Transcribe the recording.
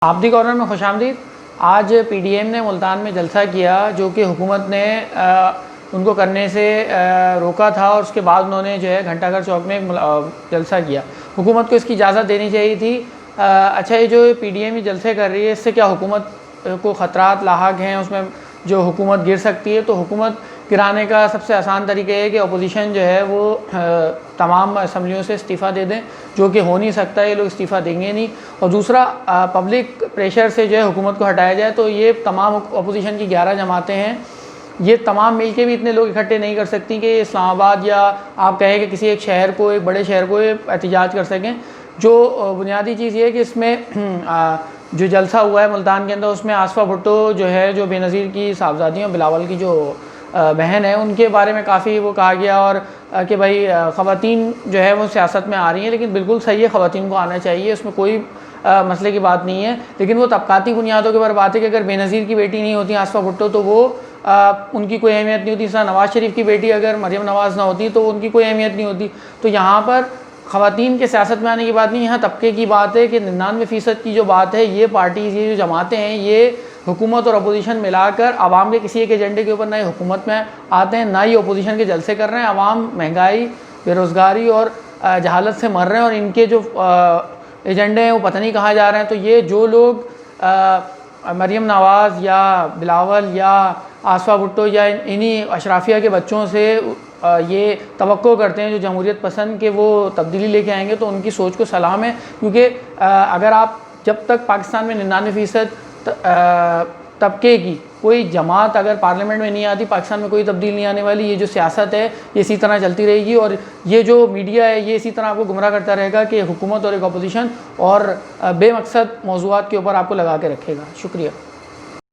آبدی corner میں خوش آمدید۔ آج پی ڈی ایم نے ملتان میں جلسہ کیا جو کہ حکومت نے ان کو کرنے سے روکا تھا، اور اس کے بعد انہوں نے جو ہے گھنٹہ گھر چوک میں جلسہ کیا۔ حکومت کو اس کی اجازت دینی چاہیے تھی۔ اچھا، یہ جو پی ڈی ایم یہ جلسے کر رہی ہے، اس سے کیا حکومت کو خطرات لاحق ہیں؟ اس میں جو حکومت گر سکتی ہے، تو حکومت گرانے کا سب سے آسان طریقہ ہے کہ اپوزیشن جو ہے وہ تمام اسمبلیوں سے استعفیٰ دے دیں، جو کہ ہو نہیں سکتا، یہ لوگ استعفیٰ دیں گے نہیں۔ اور دوسرا، پبلک پریشر سے جو ہے حکومت کو ہٹایا جائے۔ تو یہ تمام اپوزیشن کی 11 جماعتیں ہیں، یہ تمام مل کے بھی اتنے لوگ اکٹھے نہیں کر سکتی کہ اسلام آباد یا آپ کہیں کہ کسی ایک شہر کو، ایک بڑے شہر کو احتجاج کر سکیں۔ جو بنیادی چیز یہ ہے کہ اس میں جو جلسہ ہوا ہے ملتان کے اندر، اس میں آصفہ بھٹو جو ہے، جو بے نظیر کی صاحبزادی ہیں، بلاول کی جو بہن ہے، ان کے بارے میں کافی وہ کہا گیا، اور کہ بھائی خواتین جو ہے وہ سیاست میں آ رہی ہیں، لیکن بالکل صحیح ہے، خواتین کو آنا چاہیے، اس میں کوئی مسئلے کی بات نہیں ہے، لیکن وہ طبقاتی بنیادوں کے اوپر بات ہے کہ اگر بے نظیر کی بیٹی نہیں ہوتی آصفہ بھٹو تو وہ ان کی کوئی اہمیت نہیں ہوتی۔ اس طرح نواز شریف کی بیٹی اگر مریم نواز نہ ہوتی تو ان کی کوئی اہمیت نہیں ہوتی۔ تو یہاں پر خواتین کے سیاست میں آنے کی بات نہیں، یہاں طبقے کی بات ہے کہ 99% کی جو بات ہے، یہ پارٹیز، یہ جو جماعتیں ہیں، یہ حکومت اور اپوزیشن ملا کر عوام کے کسی ایک ایجنڈے کے اوپر نہ ہی حکومت میں آتے ہیں، نہ ہی اپوزیشن کے جلسے کر رہے ہیں۔ عوام مہنگائی، بے روزگاری اور جہالت سے مر رہے ہیں، اور ان کے جو ایجنڈے ہیں وہ پتہ نہیں کہاں جا رہے ہیں۔ تو یہ جو لوگ مریم نواز یا بلاول یا آصفہ بھٹو یا انہی اشرافیہ کے بچوں سے یہ توقع کرتے ہیں جو جمہوریت پسند، کہ وہ تبدیلی لے کے آئیں گے، تو ان کی سوچ کو سلام ہے۔ کیونکہ اگر آپ جب تک پاکستان میں 99% طبقے کی کوئی جماعت اگر پارلیمنٹ میں نہیں آتی، پاکستان میں کوئی تبدیلی نہیں آنے والی۔ یہ جو سیاست ہے یہ اسی طرح چلتی رہے گی، اور یہ جو میڈیا ہے یہ اسی طرح آپ کو گمراہ کرتا رہے گا کہ حکومت اور ایک اپوزیشن، اور بے مقصد موضوعات کے اوپر آپ کو لگا کے رکھے گا۔ شکریہ۔